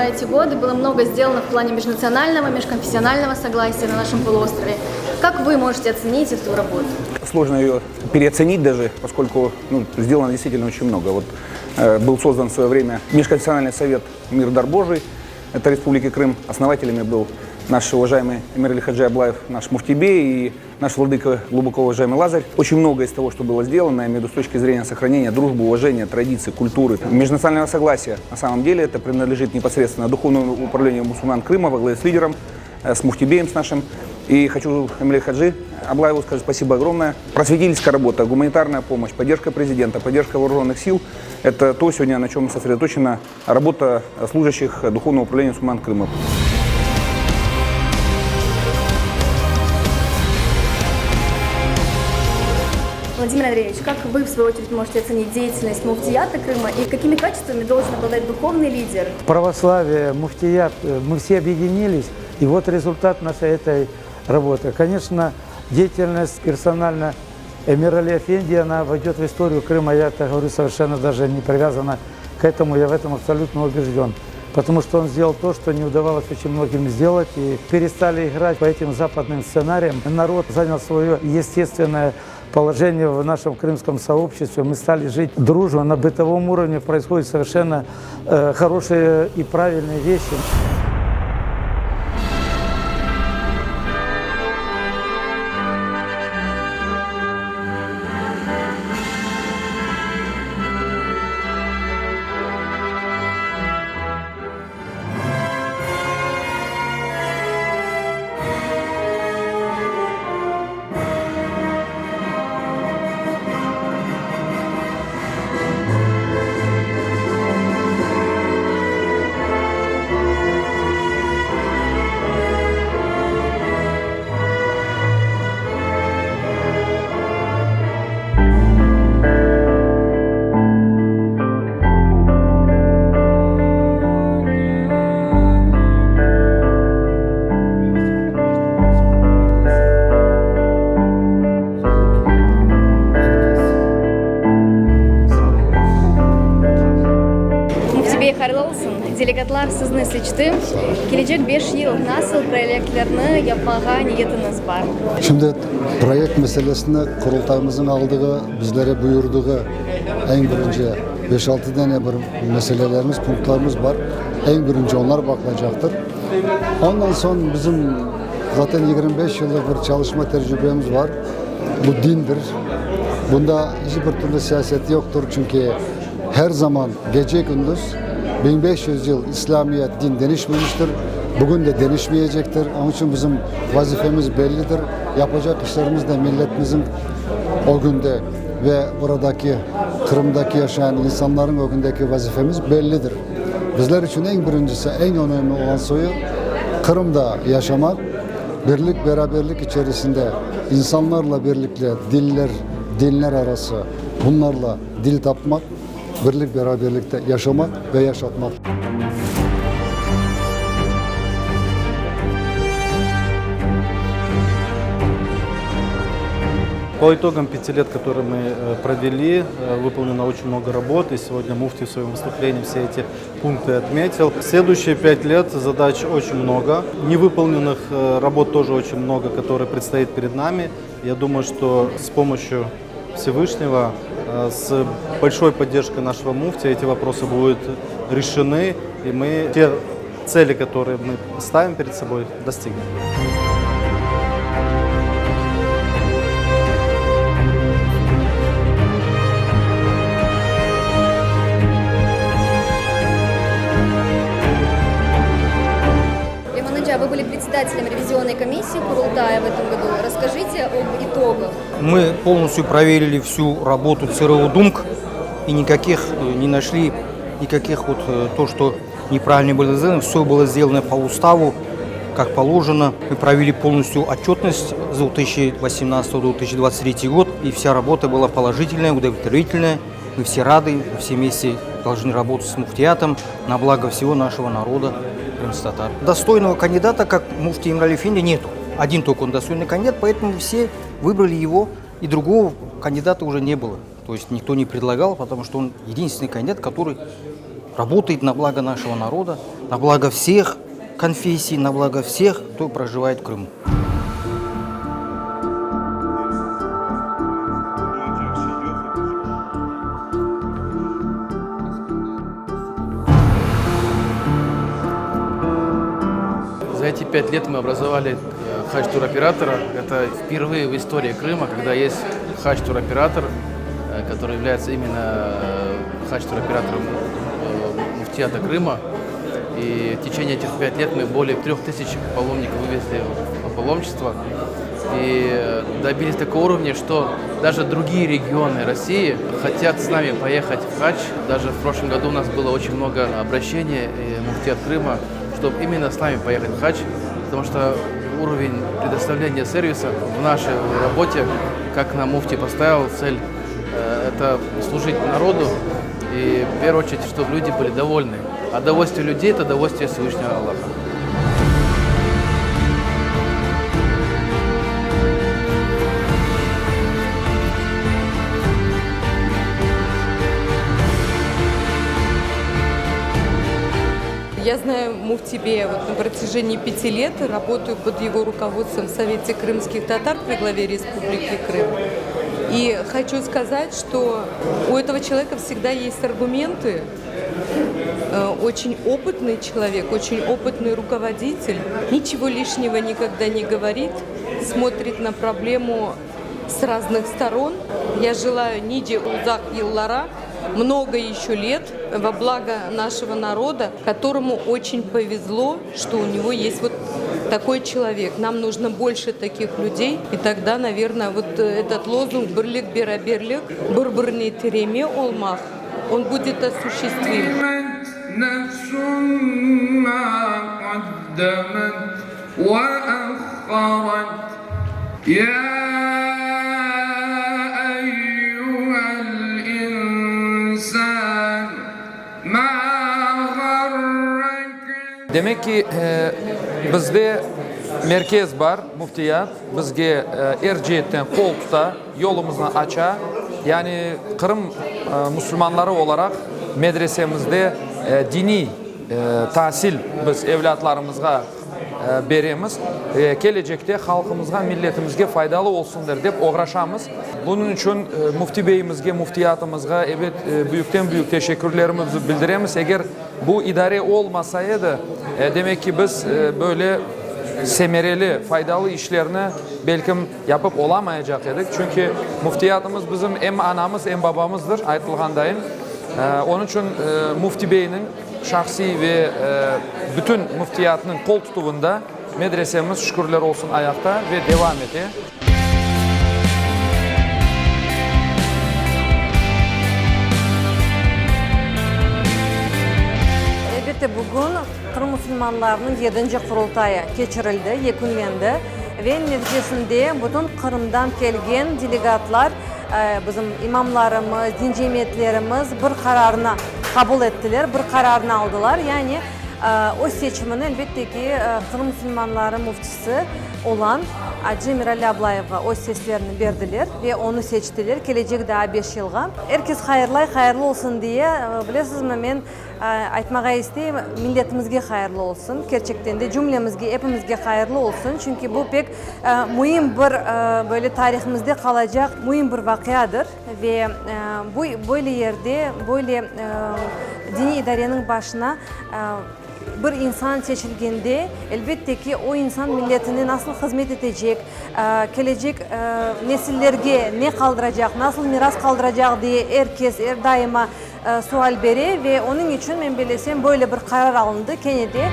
эти годы было много сделано в плане межнационального, межконфессионального согласия на нашем полуострове. Как вы можете оценить эту работу? Сложно ее переоценить даже, поскольку сделано действительно очень много. Вот, был создан в свое время Межконфессиональный совет «Мир, дар Божий». Это Республики Крым. Основателями был наш уважаемый Эмир Али Хаджи Аблаев, наш муфтибей и наш владыка глубоко уважаемый Лазарь. Очень много из того, что было сделано, я имею в виду с точки зрения сохранения дружбы, уважения, традиций, культуры, межнационального согласия. На самом деле это принадлежит непосредственно Духовному управлению мусульман Крыма во главе с лидером, с муфтибеем с нашим. И хочу Эмир Али Хаджи Аблаеву сказать спасибо огромное. Просветительская работа, гуманитарная помощь, поддержка президента, поддержка вооруженных сил – это то сегодня, на чем сосредоточена работа служащих Духовного управления мусульман Крыма. Владимир Андреевич, как вы, в свою очередь, можете оценить деятельность муфтията Крыма и какими качествами должен обладать духовный лидер? Православие, муфтият, мы все объединились, и вот результат нашей этой работы. Конечно, деятельность персонально Эмира Али Эфенди, она войдет в историю Крыма, я это говорю совершенно даже не привязана к этому, я в этом абсолютно убежден. Потому что он сделал то, что не удавалось очень многим сделать, и перестали играть по этим западным сценариям. Народ занял свое естественное положение в нашем крымском сообществе. Мы стали жить дружно, на бытовом уровне происходят совершенно хорошие и правильные вещи. Hayırlı olsun. Делегатлар сізні сечті. Келecek 5 yıl nasıl proyektlerini yapmağa niyetiniz var? Şimdi proyekt meselesini kurultayımızın aldığı, bizlere buyurduğu en birinci 5-6 tane bir meselelerimiz, punktlarımız var. En birinci onlar bakılacaktır. Ondan sonra bizim zaten 25 yıllık bir çalışma tecrübemiz var. Bu dindir. Bunda hiçbir türlü siyaset yoktur çünkü her zaman gece gündüz 1500 yıl İslamiyet din değişmemiştir. Bugün de değişmeyecektir. Onun için bizim vazifemiz bellidir. Yapacak işlerimiz de milletimizin o günde ve buradaki Kırım'daki yaşayan insanların o gündeki vazifemiz bellidir. Bizler için en birincisi, en önemli olan soyu Kırım'da yaşamak, birlik, beraberlik içerisinde insanlarla birlikte dinler arası bunlarla dil tapmak, birlik beraberlikte yaşamak ve yaşatmak. По итогам 5 лет, которые мы провели, выполнено очень много работы. Сегодня муфти в своем выступлении все эти пункты отметил. Следующие 5 лет задач очень много. Невыполненных работ тоже очень много, которые предстоит перед нами. Я думаю, что с помощью Всевышнего, с большой поддержкой нашего муфтия эти вопросы будут решены, и мы те цели, которые мы ставим перед собой, достигнем. Вы были председателем ревизионной комиссии Курултая в этом году. Расскажите об итогах. Мы полностью проверили всю работу ЦРУ ДУМК и не нашли никаких то, что неправильно было сделано. Все было сделано по уставу, как положено. Мы провели полностью отчетность за 2018-2023 год, и вся работа была положительная, удовлетворительная. Мы все рады, мы все вместе должны работать с муфтиятом на благо всего нашего народа. Татар. Достойного кандидата, как муфти Эмир Али Эфенди, нету. Один только он достойный кандидат, поэтому все выбрали его, и другого кандидата уже не было. То есть никто не предлагал, потому что он единственный кандидат, который работает на благо нашего народа, на благо всех конфессий, на благо всех, кто проживает в Крыму. За эти 5 лет мы образовали хадж-туроператора. Это впервые в истории Крыма, когда есть хадж-туроператор, который является именно хадж-туроператором муфтията Крыма. И в течение этих 5 лет мы более 3000 паломников вывезли в паломничество. И добились такого уровня, что даже другие регионы России хотят с нами поехать в хадж. Даже в прошлом году у нас было очень много обращений муфтият Крыма, чтобы именно с нами поехать в хадж, потому что уровень предоставления сервиса в нашей работе, как нам муфти поставил цель, это служить народу и в первую очередь, чтобы люди были довольны. А довольствие людей – это довольствие Всевышнего Аллаха. Я знаю Муфтибея на протяжении 5 лет, работаю под его руководством в Совете крымских татар при главе Республики Крым. И хочу сказать, что у этого человека всегда есть аргументы. Очень опытный человек, очень опытный руководитель, ничего лишнего никогда не говорит, смотрит на проблему с разных сторон. Я желаю Ниде Узак Иллара много еще лет во благо нашего народа, которому очень повезло, что у него есть вот такой человек. Нам нужно больше таких людей, и тогда, наверное, вот этот лозунг «Бірлік бера бірлік, бір-біріне тереме олмақ», он будет осуществим. Demek ki bizde merkez var, muftiyat, bizge erciyetten kol tuta, yolumuzu aça. Yani Kırım Müslümanları olarak medresemizde dini tahsil biz evlatlarımızga beremiz. Gelecekte halkımızga, milletimizge faydalı olsunlar dep uğraşamız. Bunun için Mufti Beyimizge, muftiyatımızga evet büyükten büyük teşekkürlerimizi bildiremiz. Eğer bu idare olmasaydı demek ki biz böyle semereli, faydalı işlerini belki yapıp olamayacak edik. Çünkü muftiyatımız bizim hem anamız hem babamızdır aytılgandayım. Onun için Mufti Bey'in şahsi ve bütün muftiyatının kol tutuvunda medresemiz şükürler olsun ayakta ve devam ediyor. Bugün Kırım Müslümanlarının 7. kurultayı geçirildi, yekunlendi ve neticesinde bütün Kırım'dan gelgen delegatlar, bizim imamlarımız, din cemiyetlerimiz bir kararını kabul ettiler, bir kararını aldılar. Yani o seçimini elbette ki Kırım Müslümanları muftisi olan Hacı Mirali Ablayev'a o seslerini verdiler ve onu seçtiler. Gelecek daha 5 yılga. Herkes hayırlı olsun diye bilesizmi ben aytmağa isteyim, milletimizge hayırlı olsun. Gerçekten de cümlemizge, hepimizge hayırlı olsun. Çünkü bu pek mühim bir böyle tarihimizde kalacak mühim bir vakadır ve bu böyle yerde böyle dini idarenin başına bir insan seçilgende elbette ki o insan milletine nasıl hizmet edecek, gelecek nesillerge ne kaldıracak, nasıl miras kaldıracak diye herkes daima sual verir ve onun için ben bilesem böyle bir karar alındı Kennedy'de.